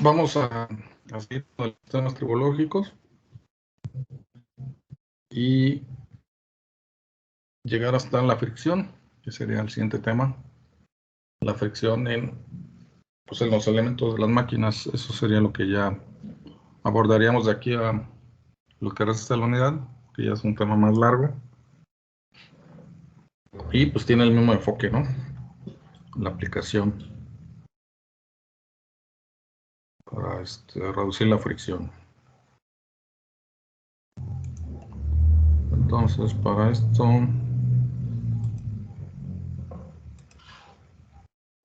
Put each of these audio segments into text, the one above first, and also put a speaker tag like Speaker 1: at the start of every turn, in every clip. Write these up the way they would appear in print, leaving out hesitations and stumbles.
Speaker 1: Vamos a seguir con los temas tribológicos y llegar hasta la fricción, que sería el siguiente tema. La fricción en los elementos de las máquinas. Eso sería lo que ya abordaríamos de aquí a lo que resta de la unidad, que ya es un tema más largo. Y pues tiene el mismo enfoque, ¿no? La aplicación para reducir la fricción. Entonces, para esto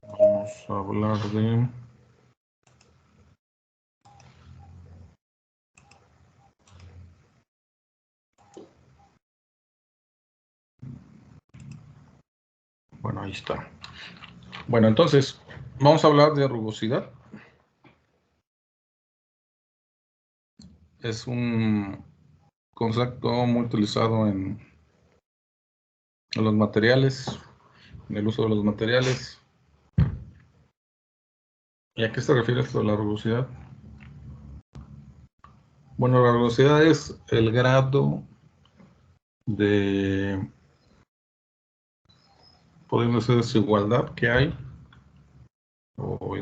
Speaker 1: vamos a hablar de bueno, ahí está. Bueno, entonces vamos a hablar de rugosidad. Es un concepto muy utilizado en los materiales, en el uso de los materiales. ¿Y a qué se refiere esto de la rugosidad? Bueno, la rugosidad es el grado de, podemos decir, desigualdad que hay, o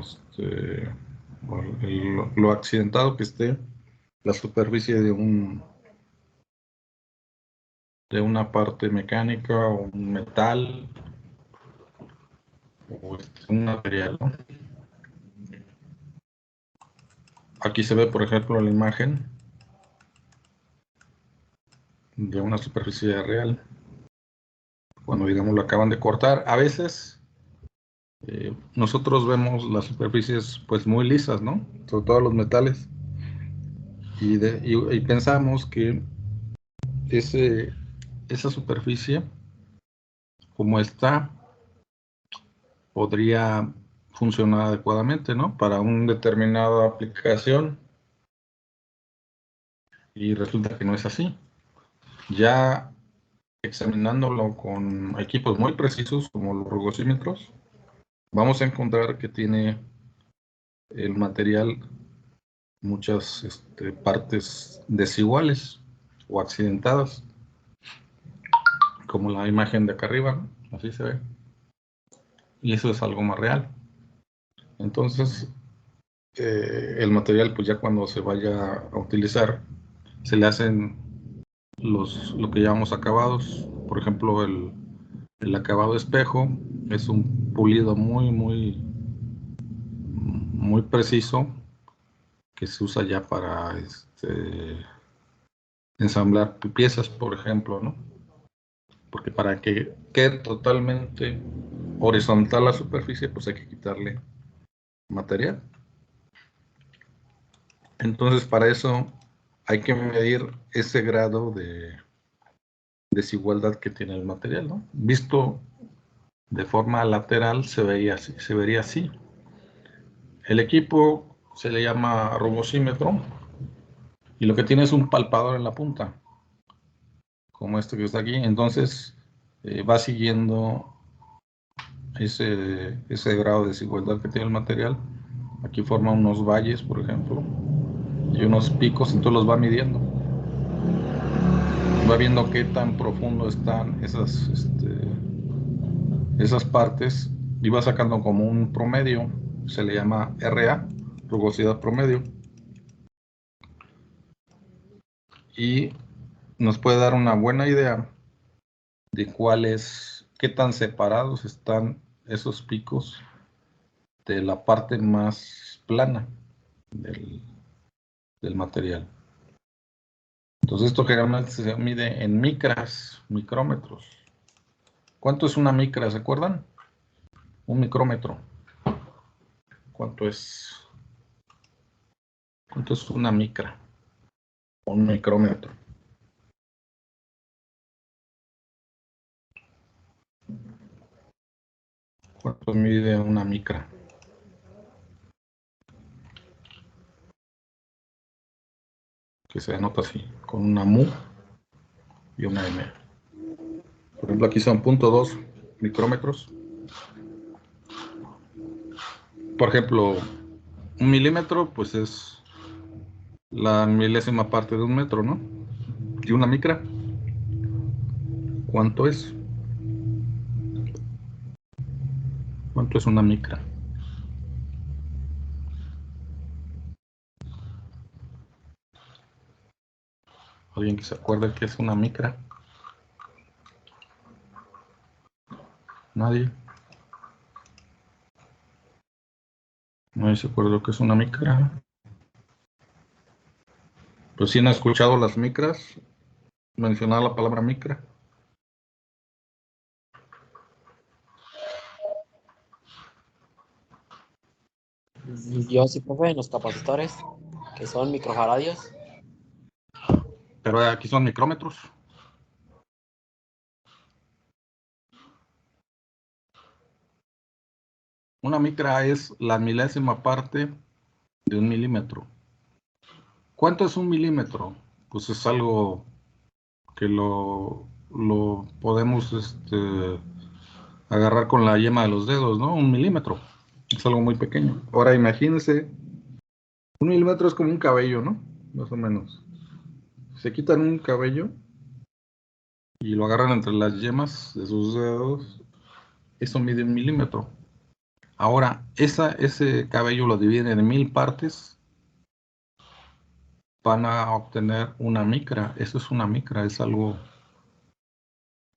Speaker 1: lo accidentado que esté la superficie de una parte mecánica o un metal o un material, ¿no? Aquí se ve, por ejemplo, la imagen de una superficie real. Cuando, digamos, lo acaban de cortar, a veces nosotros vemos las superficies pues muy lisas, ¿no? Sobre todo los metales. Y pensamos que esa superficie, como está, podría funcionar adecuadamente, ¿no? Para una determinada aplicación. Y resulta que no es así. Ya examinándolo con equipos muy precisos, como los rugosímetros, vamos a encontrar que tiene el material muchas partes desiguales o accidentadas, como la imagen de acá arriba, ¿no? Así se ve. Y eso es algo más real. Entonces, el material, pues ya cuando se vaya a utilizar, se le hacen lo que llamamos acabados. Por ejemplo, el acabado espejo es un pulido muy preciso que se usa ya para ensamblar piezas, por ejemplo, ¿no? Porque para que quede totalmente horizontal la superficie, pues hay que quitarle material. Entonces, para eso hay que medir ese grado de desigualdad que tiene el material, ¿no? Visto de forma lateral se vería así. El equipo se le llama rugosímetro y lo que tiene es un palpador en la punta, como este que está aquí. Entonces va siguiendo ese grado de desigualdad que tiene el material. Aquí forma unos valles, por ejemplo, y unos picos, entonces los va midiendo. Va viendo qué tan profundo están esas partes y va sacando como un promedio. Se le llama RA, rugosidad promedio. Y nos puede dar una buena idea de qué tan separados están esos picos de la parte más plana del material. Entonces esto generalmente se mide en micrómetros. ¿Cuánto es una micra? ¿Se acuerdan? Un micrómetro. ¿Cuánto es una micra? Un micrómetro. ¿Cuánto mide una micra? Que se anota así, con una mu y una m. Por ejemplo, aquí son 0.2 micrómetros. Por ejemplo, Un milímetro, pues es la milésima parte de un metro, ¿no? Y una micra, ¿cuánto es? ¿Cuánto es una micra? ¿Alguien que se acuerde qué es una micra? Nadie. Nadie se acuerda qué es una micra. Pues sí han escuchado las micras, mencionar la palabra micra.
Speaker 2: Yo sí, profe, en los capacitores, que son microfaradios.
Speaker 1: Pero aquí son micrómetros. Una micra es la milésima parte de un milímetro. ¿Cuánto es un milímetro? Pues es algo que lo podemos agarrar con la yema de los dedos, ¿no? Un milímetro. Es algo muy pequeño. Ahora imagínense, un milímetro es como un cabello, ¿no? Más o menos. Se quitan un cabello y lo agarran entre las yemas de sus dedos. Eso mide un milímetro. Ahora, ese cabello lo dividen en 1000 partes, van a obtener una micra. Eso es una micra, es algo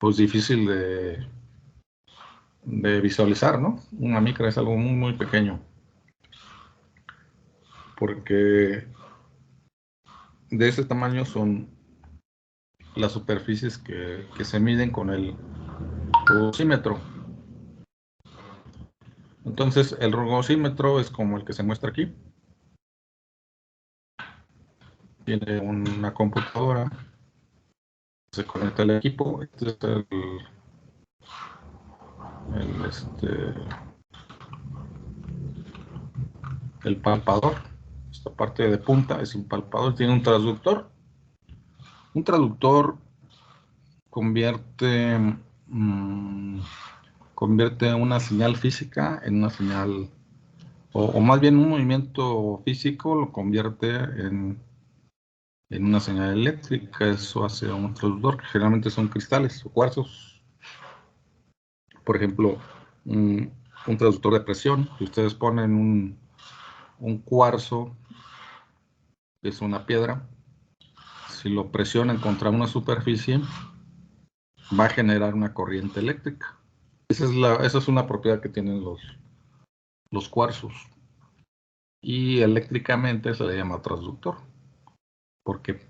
Speaker 1: pues difícil de visualizar, ¿no? Una micra es algo muy, muy pequeño. Porque de ese tamaño son las superficies que se miden con el rugosímetro. Entonces, el rugosímetro es como el que se muestra aquí. Tiene una computadora, se conecta al equipo. Este es el palpador. Esta parte de punta es un palpador, tiene un traductor. Un traductor convierte, convierte una señal física en una señal, o más bien un movimiento físico lo convierte en una señal eléctrica. Eso hace un traductor, que generalmente son cristales o cuarzos. Por ejemplo, un traductor de presión. Si ustedes ponen un cuarzo, que es una piedra, si lo presionan contra una superficie, va a generar una corriente eléctrica. Esa es una propiedad que tienen los cuarzos. Y eléctricamente se le llama transductor, porque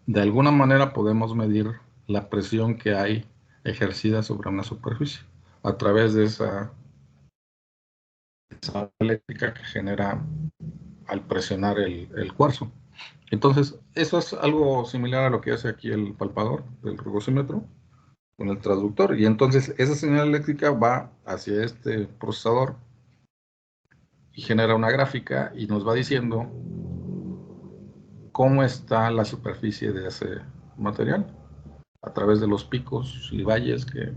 Speaker 1: de alguna manera podemos medir la presión que hay ejercida sobre una superficie a través de esa eléctrica que genera al presionar el cuarzo. Entonces, eso es algo similar a lo que hace aquí el palpador del rugosímetro con el transductor. Y entonces esa señal eléctrica va hacia este procesador y genera una gráfica y nos va diciendo cómo está la superficie de ese material a través de los picos y valles que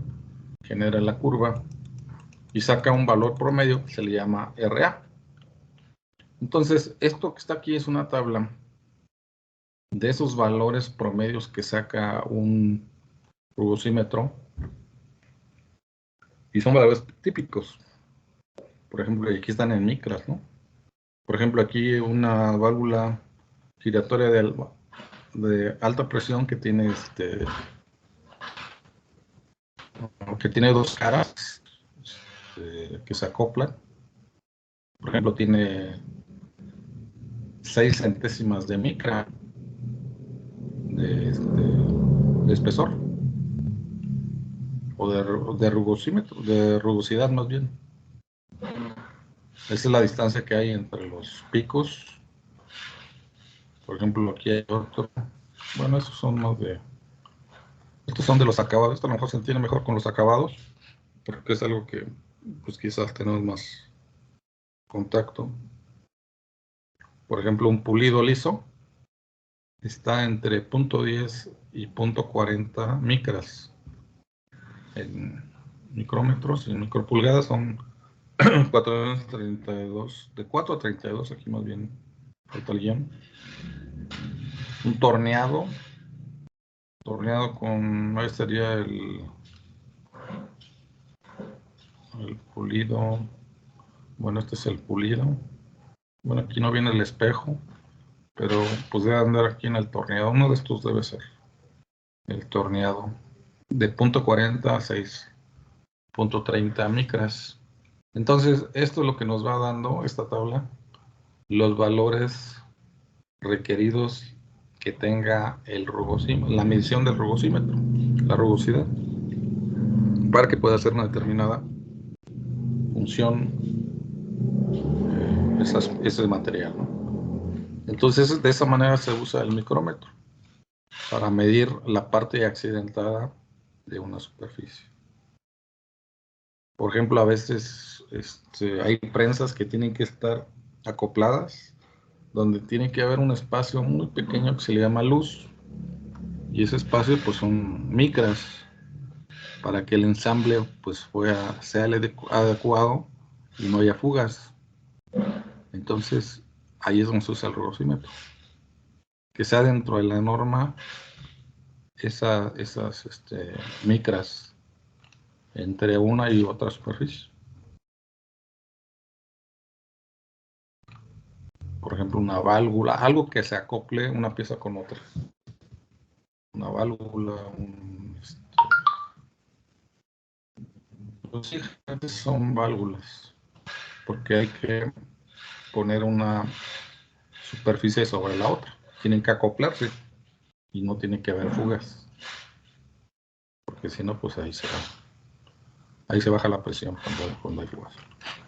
Speaker 1: genera la curva y saca un valor promedio que se le llama RA. Entonces, esto que está aquí es una tabla de esos valores promedios que saca un rugosímetro y son valores típicos. Por ejemplo, aquí están en micras, ¿no? Por ejemplo, aquí una válvula giratoria de alta presión que tiene que tiene dos caras que se acoplan. Por ejemplo, tiene 6 centésimas de micra de espesor o de rugosímetro, de rugosidad más bien. Esa es la distancia que hay entre los picos. Por ejemplo, aquí hay otro. Bueno, estos son más de... Estos son de los acabados. Esto a lo mejor se entiende mejor con los acabados, porque es algo que pues quizás tenemos más contacto. Por ejemplo, un pulido liso está entre 0.10 y 0.40 micras. En micrómetros y micropulgadas son 432, de 4 a 32, aquí más bien falta el guión. Un torneado con, ahí sería el pulido. Bueno, este es el pulido. Bueno, aquí no viene el espejo, pero pues debe andar aquí en el torneado. Uno de estos debe ser el torneado de .40 a 6.30 micras. Entonces, esto es lo que nos va dando esta tabla, los valores requeridos que tenga el rugosímetro, la medición del rugosímetro, la rugosidad, para que pueda hacer una determinada función ese material, ¿no? Entonces, de esa manera se usa el micrómetro para medir la parte accidentada de una superficie. Por ejemplo, a veces hay prensas que tienen que estar acopladas, donde tiene que haber un espacio muy pequeño que se le llama luz, y ese espacio pues son micras, para que el ensamble pues sea adecuado y no haya fugas. Entonces, ahí es donde se usa el rugosímetro. Que sea dentro de la norma esas micras entre una y otra superficie. Por ejemplo, una válvula, algo que se acople una pieza con otra. Una válvula, pues sí, son válvulas, porque hay que poner una superficie sobre la otra. Tienen que acoplarse y no tiene que haber fugas, porque si no, pues ahí se baja la presión cuando hay fugas.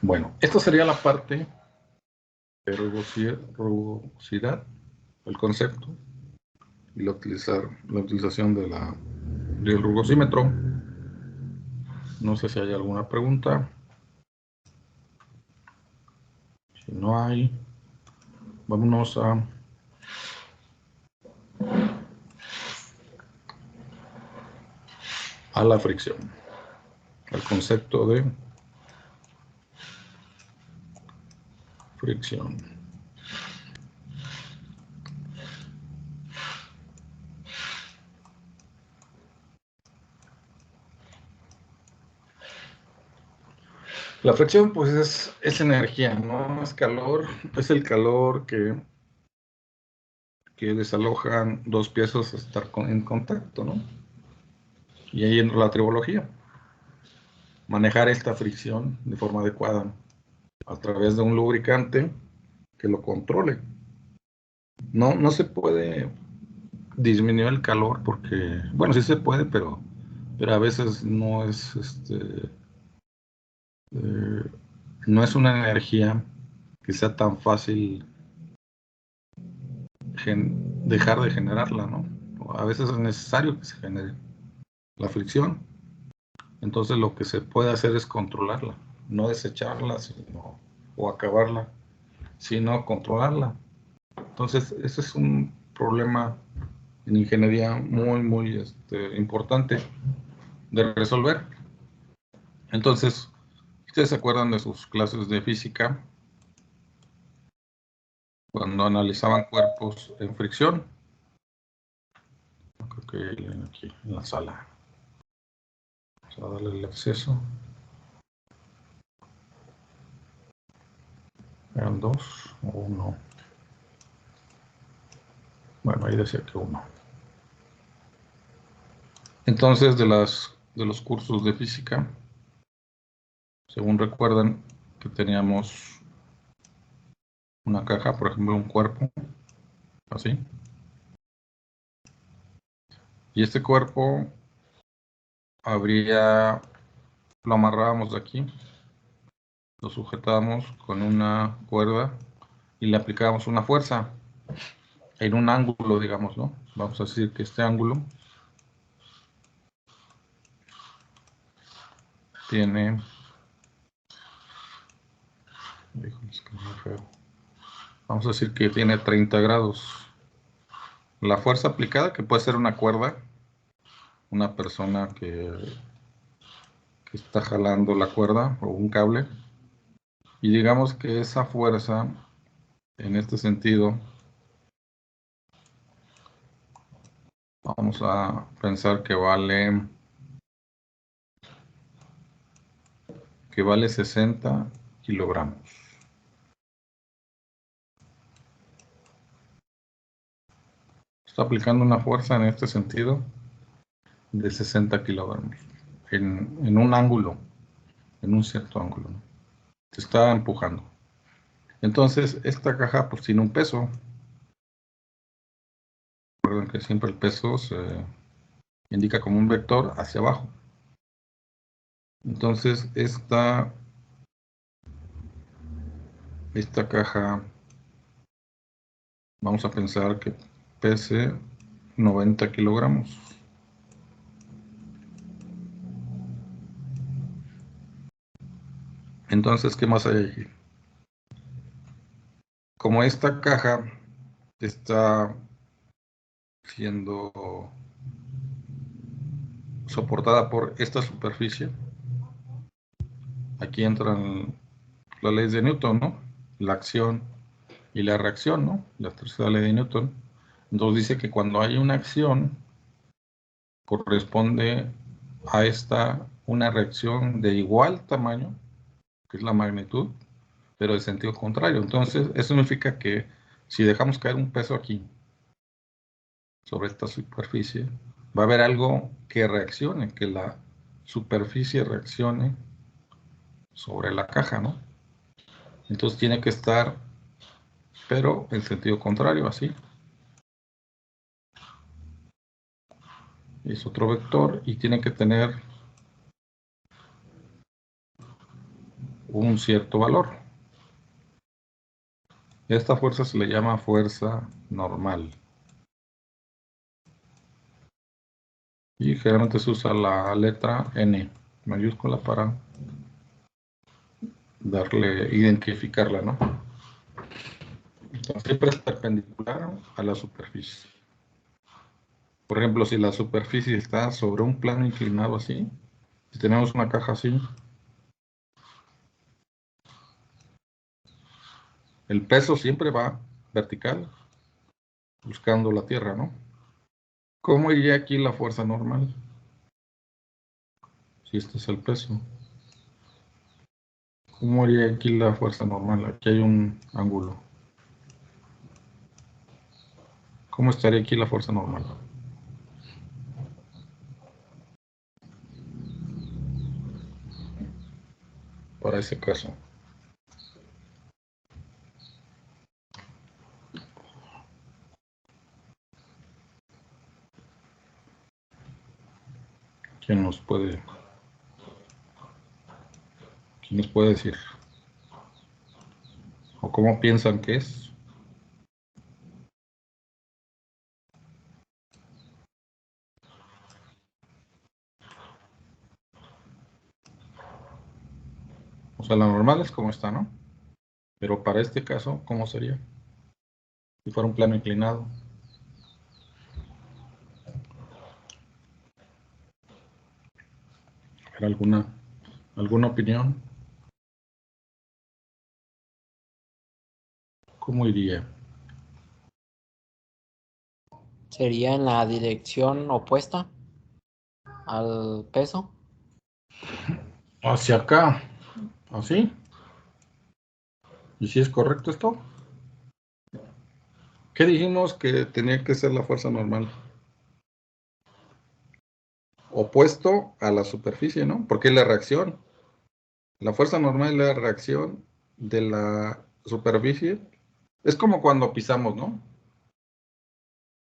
Speaker 1: Bueno, esta sería la parte de rugosidad, el concepto y la utilización del rugosímetro. No sé si hay alguna pregunta. Si no hay, vámonos a la fricción, al concepto de fricción. La fricción pues es energía, no es calor, es el calor que desalojan dos piezas a estar en contacto, ¿no? Y ahí entra la tribología. Manejar esta fricción de forma adecuada a través de un lubricante que lo controle. No se puede disminuir el calor porque, bueno, sí se puede, pero a veces no es no es una energía que sea tan fácil dejar de generarla, ¿no? A veces es necesario que se genere la fricción. Entonces lo que se puede hacer es controlarla, no desecharla o acabarla, sino controlarla. Entonces ese es un problema en ingeniería muy importante de resolver. Entonces, ¿ustedes se acuerdan de sus clases de física cuando analizaban cuerpos en fricción? Creo que aquí en la sala. Vamos a darle el acceso. ¿Eran dos o uno? Bueno, ahí decía que uno. Entonces, de los cursos de física, según recuerdan que teníamos una caja, por ejemplo, un cuerpo, así. Y este cuerpo lo amarrábamos de aquí, lo sujetábamos con una cuerda y le aplicábamos una fuerza en un ángulo, digamos, ¿no? Vamos a decir que este ángulo tiene... es que muy feo. Vamos a decir que tiene 30 grados. La fuerza aplicada, que puede ser una cuerda, una persona que está jalando la cuerda o un cable, Y digamos que esa fuerza, en este sentido, vamos a pensar que vale 60 kilogramos. Está aplicando una fuerza en este sentido de 60 kilogramos en un ángulo, en un cierto ángulo, ¿no? Se está empujando. Entonces, esta caja pues tiene un peso. Recuerden que siempre el peso se indica como un vector hacia abajo. Entonces, esta caja, vamos a pensar que pese 90 kilogramos. Entonces, ¿qué más hay aquí? Como esta caja está siendo soportada por esta superficie, aquí entran las leyes de Newton, ¿no? La acción y la reacción, ¿no? La tercera ley de Newton. Entonces dice que cuando hay una acción, corresponde a esta una reacción de igual tamaño, que es la magnitud, pero de sentido contrario. Entonces, eso significa que si dejamos caer un peso aquí, sobre esta superficie, va a haber algo que reaccione, que la superficie reaccione sobre la caja, ¿no? Entonces tiene que estar, pero en sentido contrario, así. Es otro vector y tiene que tener un cierto valor. Esta fuerza se le llama fuerza normal. Y generalmente se usa la letra N mayúscula para identificarla, ¿no? Entonces siempre es perpendicular a la superficie. Por ejemplo, si la superficie está sobre un plano inclinado así, si tenemos una caja así, el peso siempre va vertical, buscando la tierra, ¿no? ¿Cómo iría aquí la fuerza normal? Si este es el peso. ¿Cómo iría aquí la fuerza normal? Aquí hay un ángulo. ¿Cómo estaría aquí la fuerza normal? Para ese caso. ¿Quién nos puede decir? ¿O cómo piensan que es? O sea, la normal es como está, ¿no? Pero para este caso, ¿cómo sería? Si fuera un plano inclinado. ¿Alguna opinión? ¿Cómo iría?
Speaker 2: Sería en la dirección opuesta al peso.
Speaker 1: Hacia acá. ¿Así? ¿Y si es correcto esto? ¿Qué dijimos que tenía que ser la fuerza normal? Opuesto a la superficie, ¿no? Porque es la reacción. La fuerza normal es la reacción de la superficie. Es como cuando pisamos, ¿no?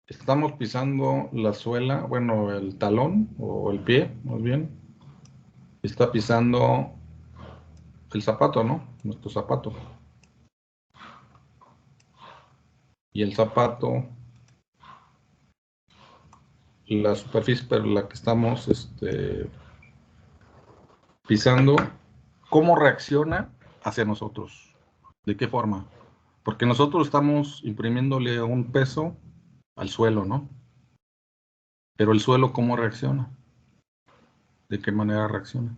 Speaker 1: Estamos pisando la suela, bueno, el talón o el pie, más bien. Está pisando el zapato, ¿no? Nuestro zapato. Y el zapato, la superficie por la que estamos pisando, ¿cómo reacciona hacia nosotros? ¿De qué forma? Porque nosotros estamos imprimiéndole un peso al suelo, ¿no? Pero el suelo, ¿cómo reacciona? ¿De qué manera reacciona?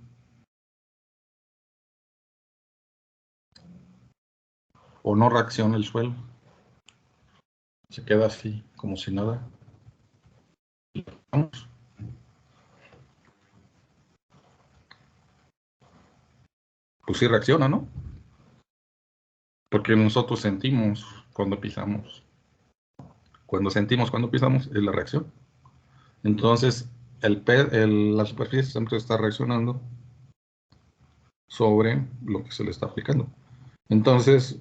Speaker 1: o no reacciona el suelo. Se queda así, como si nada. Vamos. Pues sí reacciona, ¿no? Porque nosotros sentimos cuando pisamos. Cuando sentimos cuando pisamos es la reacción. Entonces, la superficie siempre está reaccionando sobre lo que se le está aplicando. Entonces,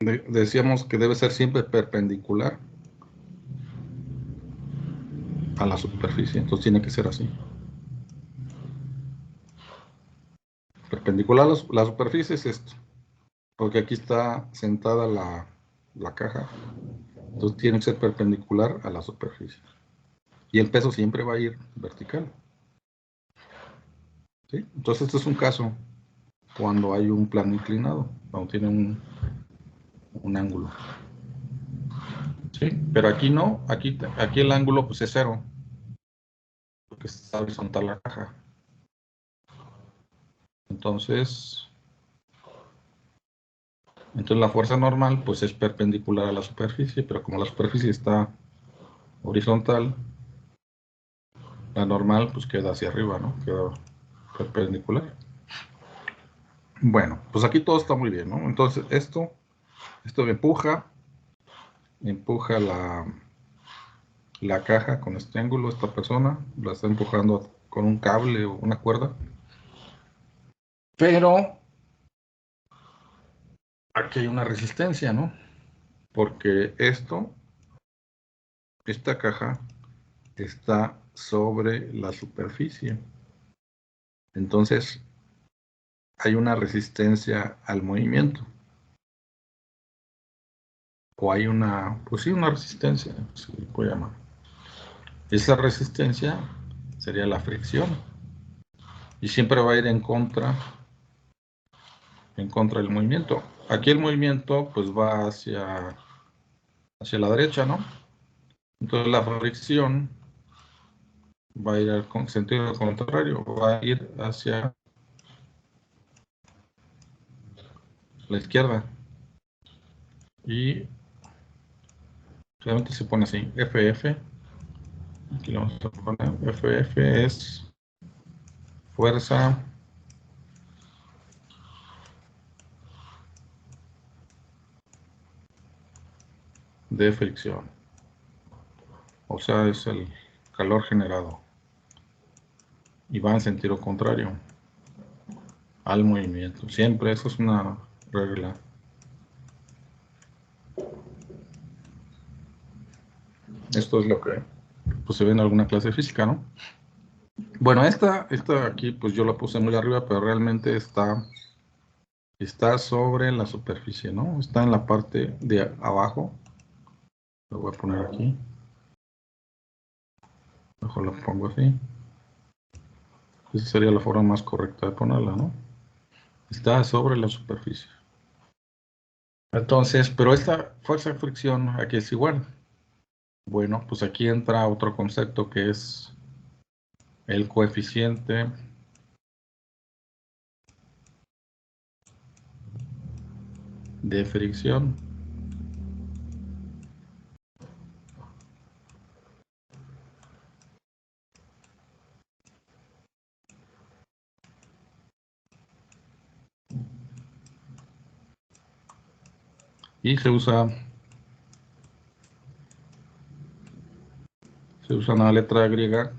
Speaker 1: decíamos que debe ser siempre perpendicular a la superficie. Entonces tiene que ser así. Perpendicular a la superficie es esto. Porque aquí está sentada la caja. Entonces tiene que ser perpendicular a la superficie. Y el peso siempre va a ir vertical. ¿Sí? Entonces este es un caso cuando hay un plano inclinado, cuando tiene un ángulo. ¿Sí? Pero aquí no, aquí el ángulo pues es cero, porque está horizontal la caja. Entonces la fuerza normal pues es perpendicular a la superficie, pero como la superficie está horizontal, la normal pues queda hacia arriba, ¿no? Queda perpendicular. Bueno, pues aquí todo está muy bien, ¿no? Entonces esto empuja la caja con este ángulo, esta persona la está empujando con un cable o una cuerda. Pero aquí hay una resistencia, ¿no? Porque esta caja está sobre la superficie. Entonces hay una resistencia al movimiento. O hay pues sí, una resistencia, se le puede llamar. Esa resistencia sería la fricción. Y siempre va a ir en contra del movimiento. Aquí el movimiento pues va hacia la derecha, ¿no? Entonces la fricción va a ir al sentido contrario, va a ir hacia la izquierda. Y realmente se pone así, FF. Aquí lo vamos a poner, FF es fuerza de fricción. O sea, es el calor generado. Y va en sentido contrario al movimiento. Siempre, eso es una regla. Esto es lo que pues, se ve en alguna clase de física, ¿no? Bueno, esta aquí, pues yo la puse muy arriba, pero realmente está sobre la superficie, ¿no? Está en la parte de abajo. Lo voy a poner aquí. Mejor lo pongo así. Esa sería la forma más correcta de ponerla, ¿no? Está sobre la superficie. Entonces, pero esta fuerza de fricción aquí es igual. Bueno, pues aquí entra otro concepto que es el coeficiente de fricción. Y se usa una letra griega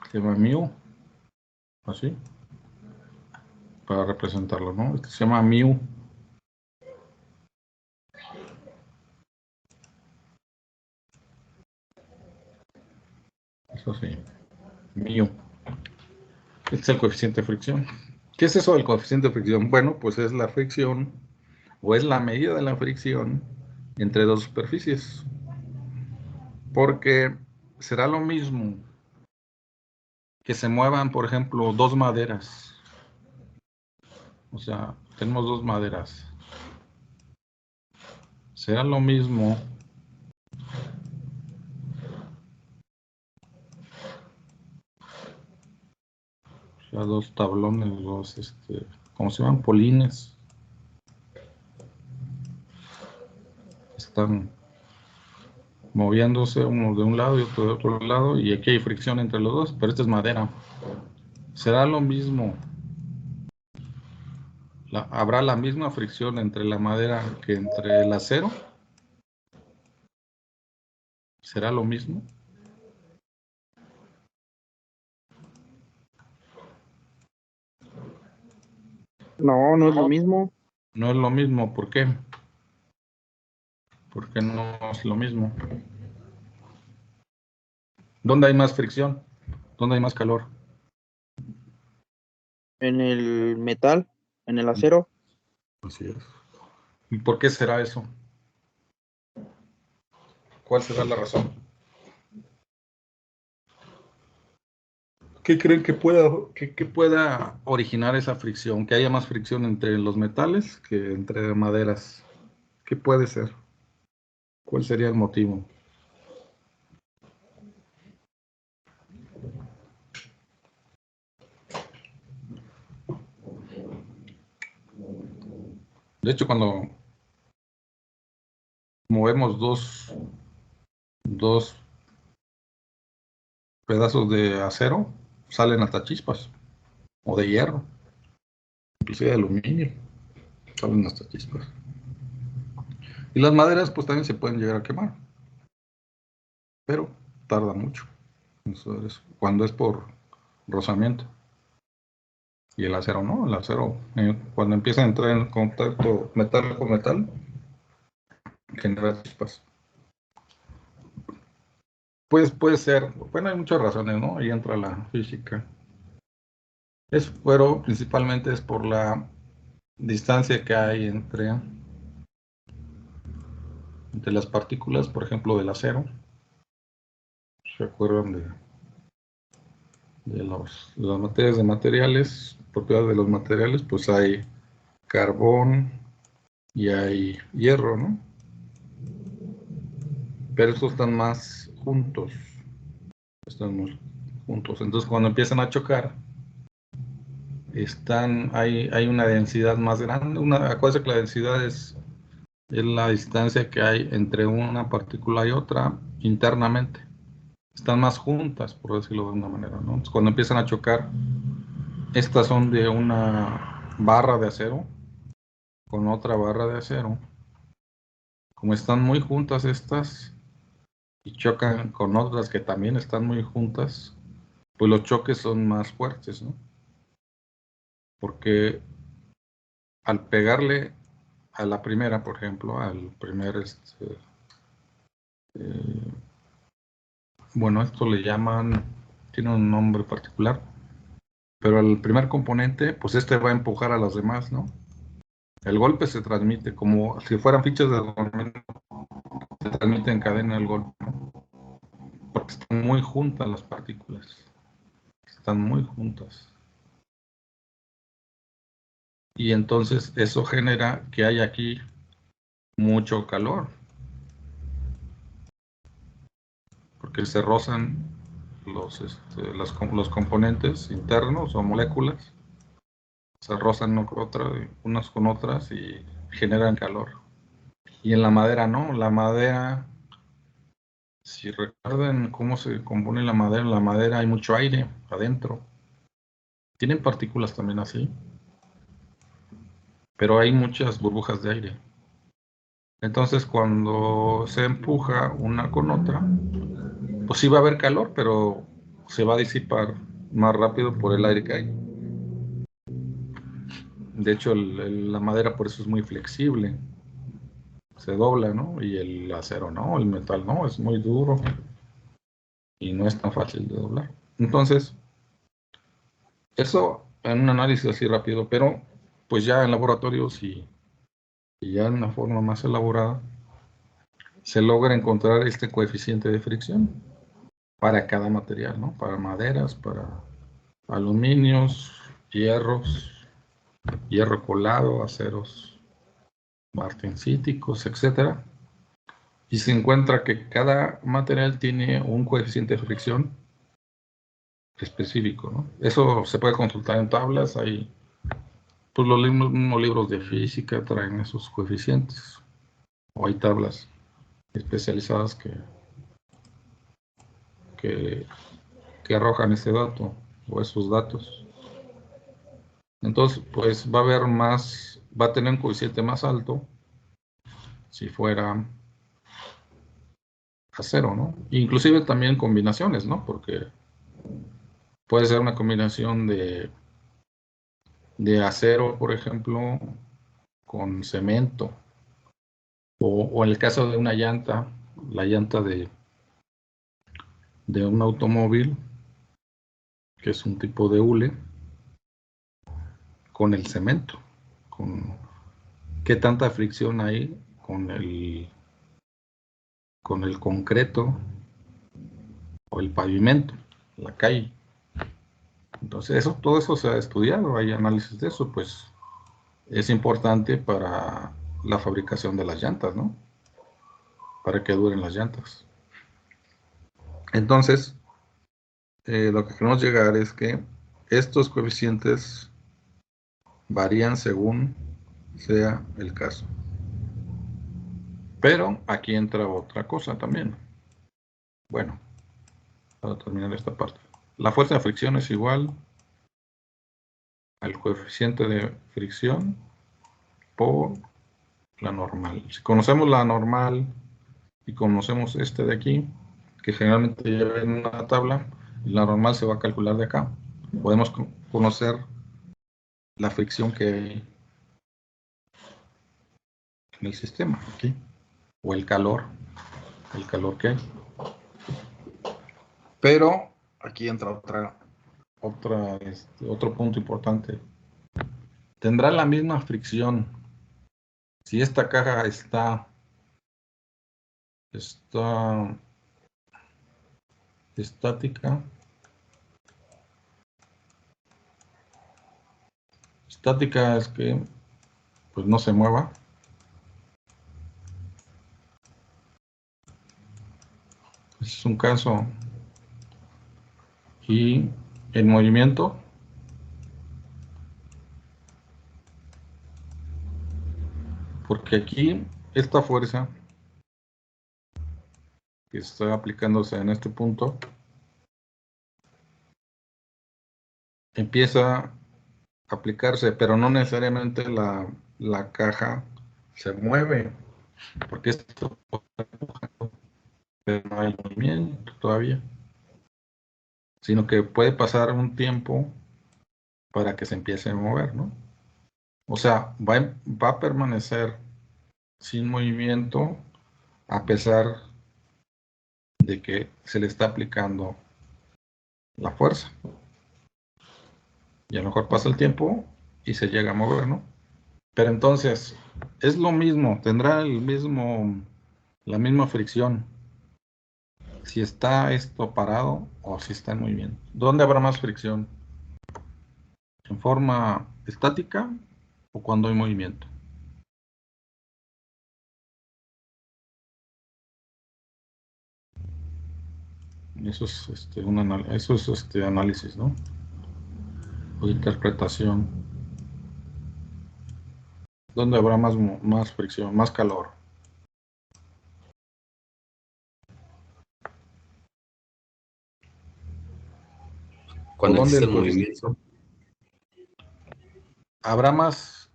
Speaker 1: que se llama mu, así, para representarlo, ¿no? Este se llama mu. Eso sí, mu. Este es el coeficiente de fricción. ¿Qué es eso del coeficiente de fricción? Bueno, pues es la fricción o es la medida de la fricción entre dos superficies. Porque será lo mismo que se muevan, por ejemplo, dos maderas. O sea, tenemos dos maderas. Será lo mismo o sea, dos tablones, dos ¿cómo se llaman? Polines. Están moviéndose uno de un lado y otro de otro lado, y aquí hay fricción entre los dos, pero esta es madera. ¿Será lo mismo? ¿Habrá la misma fricción entre la madera que entre el acero? ¿Será lo mismo?
Speaker 3: No, no es lo mismo.
Speaker 1: No es lo mismo, ¿por qué? Porque no es lo mismo. ¿Dónde hay más fricción? ¿Dónde hay más calor?
Speaker 3: En el metal, en el acero.
Speaker 1: Así es. ¿Y por qué será eso? ¿Cuál será la razón? ¿Qué creen que pueda originar esa fricción? Que haya más fricción entre los metales que entre maderas. ¿Qué puede ser? ¿Cuál sería el motivo? De hecho, cuando movemos dos pedazos de acero, salen hasta chispas, o de hierro, inclusive de aluminio, salen hasta chispas. Y las maderas pues también se pueden llegar a quemar, pero tarda mucho. Eso es cuando es por rozamiento. Y el acero no, el acero cuando empieza a entrar en contacto metal con metal, genera chispas. Pues puede ser, bueno, hay muchas razones, ¿no? Ahí entra la física. Pero principalmente es por la distancia que hay entre las partículas, por ejemplo, del acero. ¿Se acuerdan de las materias de materiales? Propiedades de los materiales, pues hay carbón y hay hierro, ¿no? Pero estos están más juntos. Están más juntos. Entonces, cuando empiezan a chocar, hay una densidad más grande. Acuérdense que la densidad es la distancia que hay entre una partícula y otra internamente. Están más juntas, por decirlo de una manera, ¿no? Entonces, cuando empiezan a chocar, estas son de una barra de acero con otra barra de acero. Como están muy juntas estas y chocan con otras que también están muy juntas, pues los choques son más fuertes, ¿no? Porque al pegarle a la primera, por ejemplo, al primer, eh, bueno, esto le llaman, tiene un nombre particular, pero al primer componente, pues este va a empujar a los demás, ¿no? El golpe se transmite como si fueran fichas de dominó, se transmite en cadena el golpe, ¿no? Porque están muy juntas las partículas, están muy juntas. Y entonces eso genera que hay aquí mucho calor, porque se rozan los componentes internos o moléculas, se rozan unas con otras y generan calor. Y en la madera no, la madera, si recuerdan cómo se compone la madera, en la madera hay mucho aire adentro. Tienen partículas también así, pero hay muchas burbujas de aire. Entonces cuando se empuja una con otra, pues sí va a haber calor, pero se va a disipar más rápido por el aire que hay. De hecho, la madera por eso es muy flexible. Se dobla, ¿no? Y el acero no, el metal no, es muy duro y no es tan fácil de doblar. Entonces, eso en un análisis así rápido, pero pues ya en laboratorios y ya en una forma más elaborada, se logra encontrar este coeficiente de fricción para cada material, ¿no? Para maderas, para aluminios, hierros, hierro colado, aceros martensíticos, etcétera. Y se encuentra que cada material tiene un coeficiente de fricción específico, ¿no? Eso se puede consultar en tablas, hay pues los mismos libros de física traen esos coeficientes. O hay tablas especializadas que arrojan ese dato o esos datos. Entonces, pues va a haber más, va a tener un coeficiente más alto si fuera acero, ¿no? Inclusive también combinaciones, ¿no? Porque puede ser una combinación de acero, por ejemplo, con cemento. O en el caso de una llanta, la llanta de un automóvil, que es un tipo de hule, con el cemento, con qué tanta fricción hay con el concreto o el pavimento, la calle. Entonces, todo eso se ha estudiado, hay análisis de eso, pues es importante para la fabricación de las llantas, ¿no? Para que duren las llantas. Entonces, lo que queremos llegar es que estos coeficientes varían según sea el caso. Pero aquí entra otra cosa también. Bueno, para terminar esta parte. La fuerza de fricción es igual al coeficiente de fricción por la normal. Si conocemos la normal y conocemos este de aquí, que generalmente lleva en una tabla, la normal se va a calcular de acá. Podemos conocer la fricción que hay en el sistema aquí, o el calor que hay. Pero aquí entra otro punto importante. Tendrá la misma fricción si esta caja está estática. Estática es que pues no se mueva. Es un caso. Y el movimiento, porque aquí esta fuerza que está aplicándose en este punto empieza a aplicarse, pero no necesariamente la caja se mueve, porque esto no hay movimiento todavía, sino que puede pasar un tiempo para que se empiece a mover, ¿no? O sea, va a permanecer sin movimiento a pesar de que se le está aplicando la fuerza. Y a lo mejor pasa el tiempo y se llega a mover, ¿no? Pero entonces, es lo mismo, tendrá la misma fricción si está esto parado o si está en movimiento. ¿Dónde habrá más fricción? ¿En forma estática o cuando hay movimiento? Eso es análisis, ¿no? O interpretación. ¿Dónde habrá más fricción, más calor? ¿O
Speaker 4: Cuando
Speaker 1: dónde
Speaker 4: existe
Speaker 1: el
Speaker 4: el movimiento.
Speaker 1: habrá más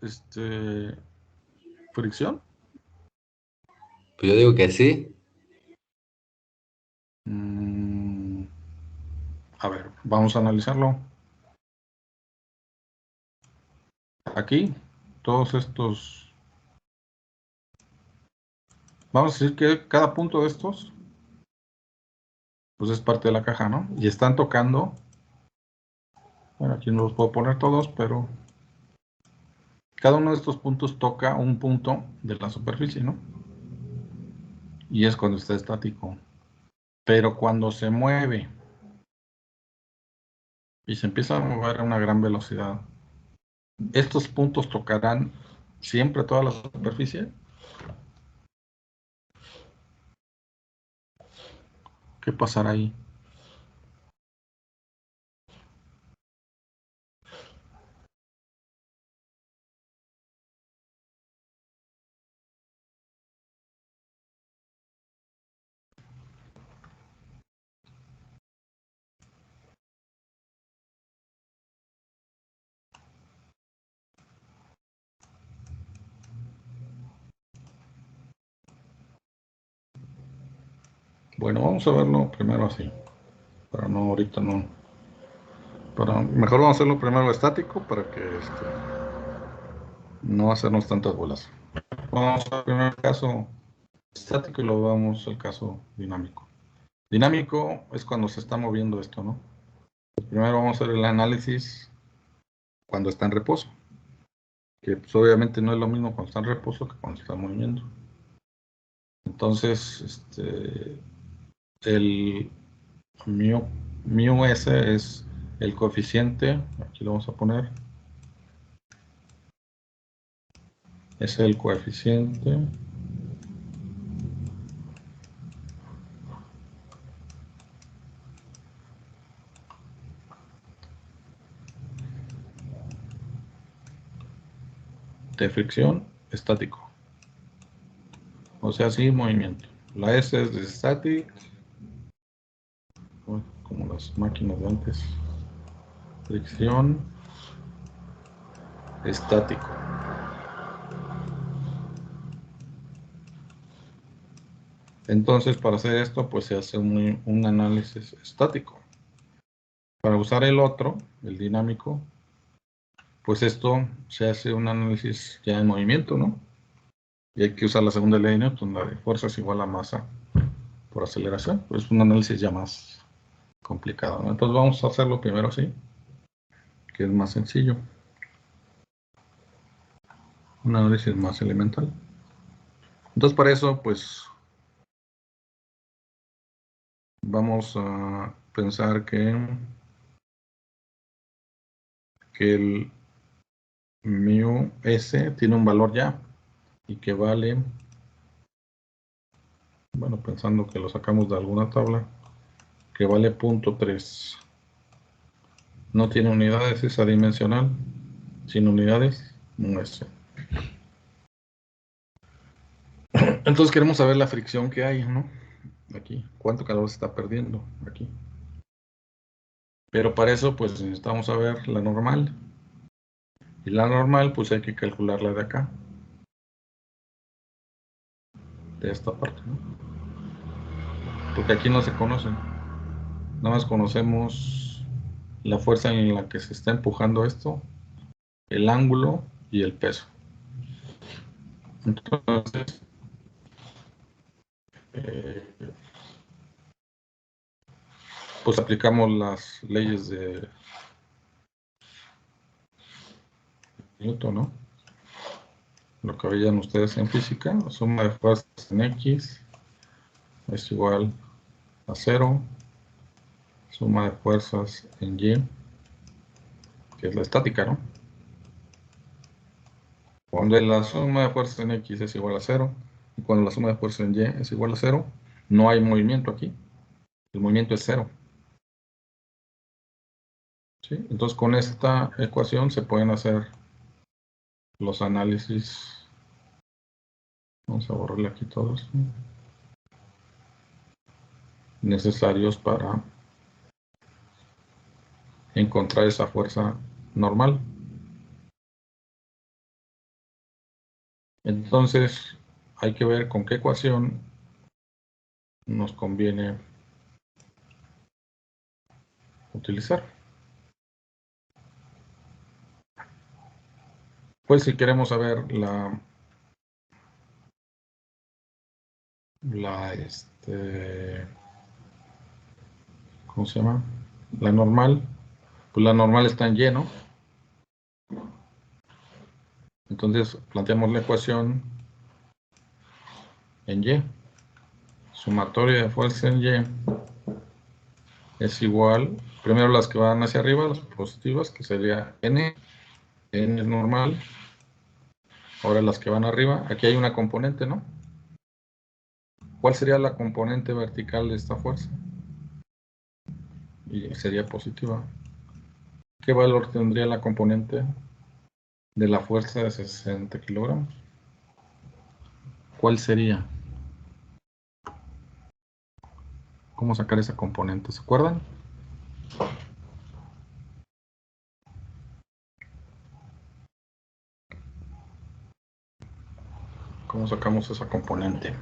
Speaker 1: fricción?
Speaker 4: Pues yo digo que sí.
Speaker 1: A ver, vamos a analizarlo. Aquí, todos estos, vamos a decir que cada punto de estos, pues es parte de la caja, ¿no? Y están tocando, bueno, aquí no los puedo poner todos, pero cada uno de estos puntos toca un punto de la superficie, ¿no? Y es cuando está estático. Pero cuando se mueve y se empieza a mover a una gran velocidad, estos puntos tocarán siempre toda la superficie. ¿Qué pasará ahí? Bueno, vamos a verlo primero así. Para no, ahorita no. Mejor vamos a hacerlo primero estático para que no hacernos tantas bolas. Vamos al primer caso estático y luego vamos al caso dinámico. Dinámico es cuando se está moviendo esto, ¿no? Primero vamos a hacer el análisis cuando está en reposo, que pues, obviamente no es lo mismo cuando está en reposo que cuando está en movimiento. Entonces, el mu s es el coeficiente, aquí lo vamos a poner, es el coeficiente de fricción estático, o sea, sin movimiento. La S es de static, como las máquinas de antes, fricción estático. Entonces, para hacer esto, pues se hace un análisis estático. Para usar el otro, el dinámico, pues esto se hace un análisis ya en movimiento, ¿no? Y hay que usar la segunda ley de Newton, la de fuerza es igual a masa por aceleración. Pues es un análisis ya más complicado, ¿no? Entonces vamos a hacerlo primero así, que es más sencillo. Un análisis más elemental. Entonces para eso, pues vamos a pensar que el mu s tiene un valor ya y que vale, bueno, pensando que lo sacamos de alguna tabla, que vale 0.3. No tiene unidades, es adimensional, sin unidades, mu s. Entonces queremos saber la fricción que hay, ¿no? Aquí, cuánto calor se está perdiendo aquí. Pero para eso, pues necesitamos saber la normal. Y la normal, pues hay que calcularla de acá. De esta parte, ¿no? Porque aquí no se conocen. Nada más conocemos la fuerza en la que se está empujando esto, el ángulo y el peso. Entonces, pues aplicamos las leyes de Newton, ¿no? Lo que veían ustedes en física, la suma de fuerzas en X es igual a 0, suma de fuerzas en Y, que es la estática, ¿no? Cuando la suma de fuerzas en X es igual a 0, y cuando la suma de fuerzas en Y es igual a 0, no hay movimiento aquí. El movimiento es 0. ¿Sí? Entonces, con esta ecuación se pueden hacer los análisis. Vamos a borrarle aquí todos. Necesarios para encontrar esa fuerza normal. Entonces, hay que ver con qué ecuación nos conviene utilizar. Pues si queremos saber ¿cómo se llama? La normal, pues la normal está en Y, ¿no? Entonces planteamos la ecuación en Y. Sumatoria de fuerza en Y es igual, primero las que van hacia arriba, las positivas, que sería N es normal. Ahora las que van arriba, aquí hay una componente, ¿no? ¿Cuál sería la componente vertical de esta fuerza? Y sería positiva. ¿Qué valor tendría la componente de la fuerza de 60 kilogramos? ¿Cuál sería? ¿Cómo sacar esa componente? ¿Se acuerdan? ¿Cómo sacamos esa componente?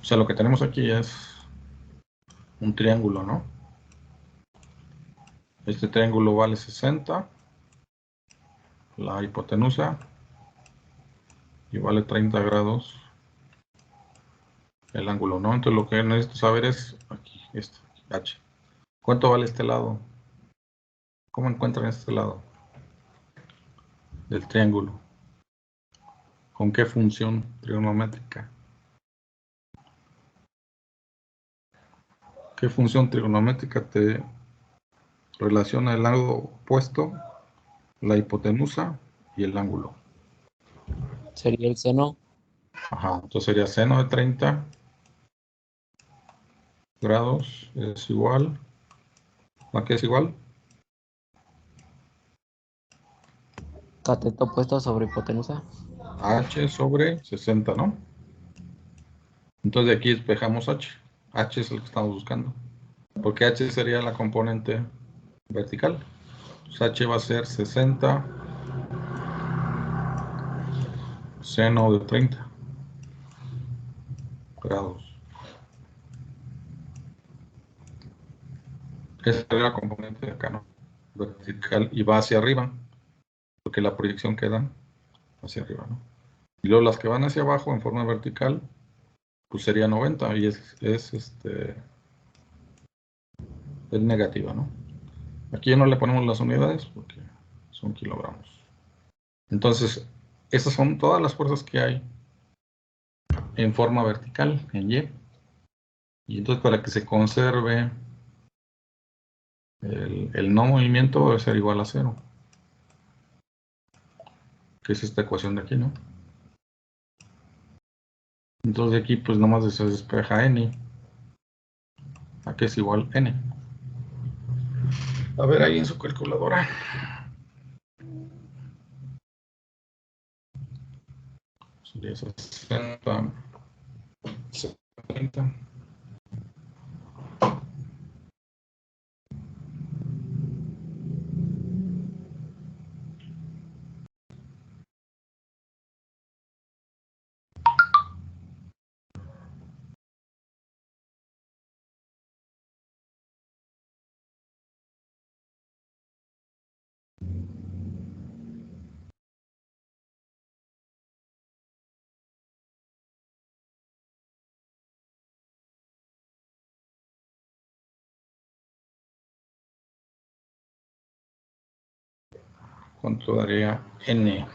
Speaker 1: O sea, lo que tenemos aquí es un triángulo, ¿no? Este triángulo vale 60, la hipotenusa, y vale 30 grados el ángulo, ¿no? Entonces lo que necesito saber es aquí, esto, H. ¿Cuánto vale este lado? ¿Cómo encuentran este lado del triángulo? ¿Con qué función trigonométrica? ¿Qué función trigonométrica te relaciona el lado opuesto, la hipotenusa y el ángulo?
Speaker 2: Sería el seno.
Speaker 1: Ajá, entonces sería seno de 30 grados es igual, ¿a qué es igual?
Speaker 2: Cateto opuesto sobre hipotenusa.
Speaker 1: H sobre 60, ¿no? Entonces de aquí despejamos H. H es el que estamos buscando. Porque H sería la componente vertical. Pues H va a ser 60 seno de 30 grados. Esa es la componente de acá, ¿no? Vertical y va hacia arriba, porque la proyección queda hacia arriba, ¿no? Y luego las que van hacia abajo en forma vertical, pues sería 90 y es negativa, ¿no? Aquí ya no le ponemos las unidades porque son kilogramos. Entonces, esas son todas las fuerzas que hay en forma vertical, en Y. Y entonces para que se conserve el no movimiento debe ser igual a 0. Que es esta ecuación de aquí, ¿no? Entonces de aquí pues nomás se despeja n. ¿A qué es igual n? A ver ahí en su calculadora. Sería 60, 70. ¿Cuánto daría n?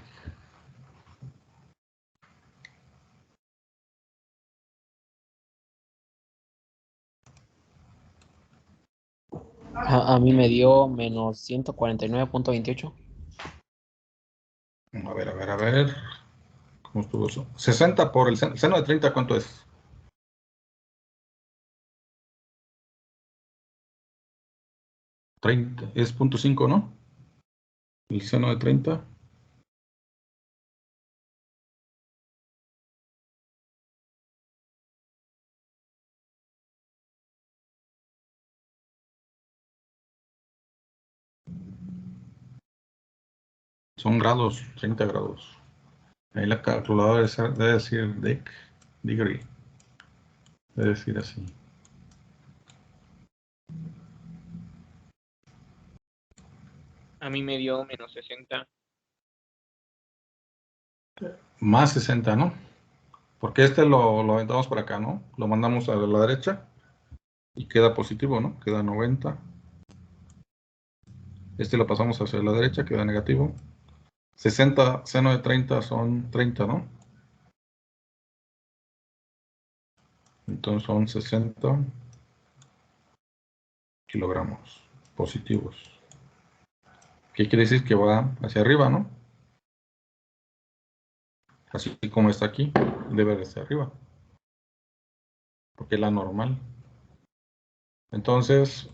Speaker 2: A mí me dio menos 149.28.
Speaker 1: A ver. ¿Cómo estuvo eso? 60 por el seno de 30, ¿cuánto es? 30, es 0.5, ¿no? El seno de 30. Son grados, 30 grados. Ahí la calculadora debe decir degree. Debe decir así.
Speaker 5: A mí me dio menos 60.
Speaker 1: Más 60, ¿no? Porque lo aventamos para acá, ¿no? Lo mandamos a la derecha y queda positivo, ¿no? Queda 90. Este lo pasamos hacia la derecha, queda negativo. 60 seno de 30 son 30, ¿no? Entonces son 60 kilogramos positivos. ¿Qué quiere decir? Que va hacia arriba, ¿no? Así como está aquí, debe de hacia arriba. Porque es la normal. Entonces,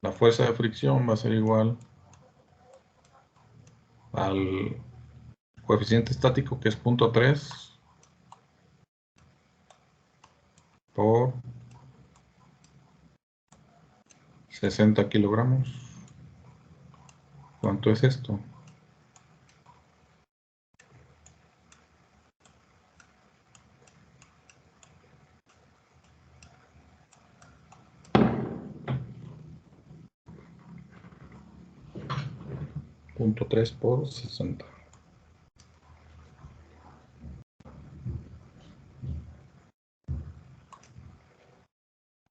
Speaker 1: la fuerza de fricción va a ser igual al coeficiente estático, que es 0.3 por 60 kilogramos. ¿Cuánto es esto? 0.3 por 60.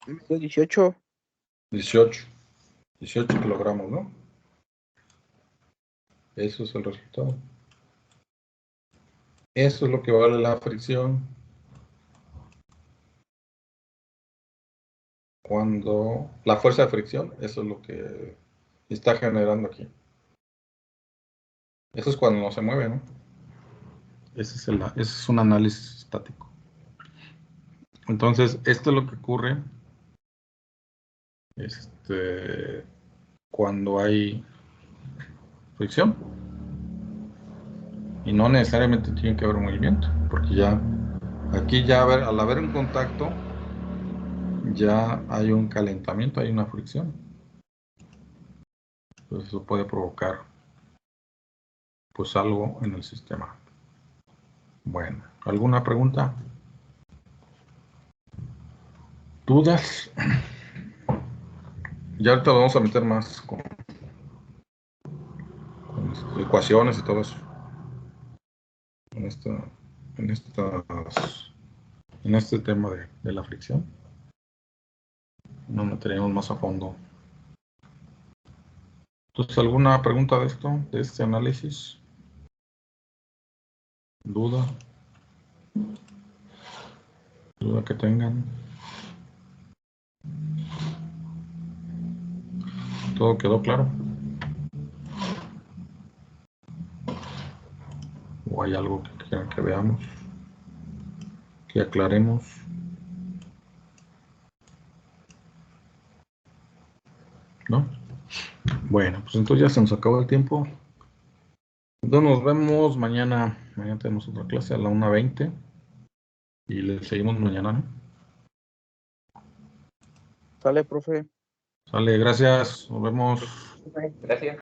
Speaker 3: Me dio 18.
Speaker 1: 18 kilogramos, ¿no? Eso es el resultado. Eso es lo que vale la fricción cuando la fuerza de fricción, eso es lo que está generando aquí. Eso es cuando no se mueve, ¿no? Ese es un análisis estático. Entonces, esto es lo que ocurre cuando hay fricción. Y no necesariamente tiene que haber movimiento, porque ya aquí ya al haber un contacto, ya hay un calentamiento, hay una fricción. Entonces eso puede provocar pues algo en el sistema. Bueno, ¿alguna pregunta? ¿Dudas? Ya ahorita lo vamos a meter más con ecuaciones y todo eso. En este tema de la fricción. Nos meteremos más a fondo. Entonces, ¿alguna pregunta de esto, de este análisis? ¿Duda? ¿Duda que tengan? ¿Todo quedó claro? ¿O hay algo que quieran que veamos? ¿Que aclaremos? ¿No? Bueno, pues entonces ya se nos acabó el tiempo. Entonces nos vemos mañana. Mañana tenemos otra clase a la 1:20. Y le seguimos mañana, ¿no?
Speaker 3: Sale, profe.
Speaker 1: Sale, gracias. Nos vemos.
Speaker 5: Gracias.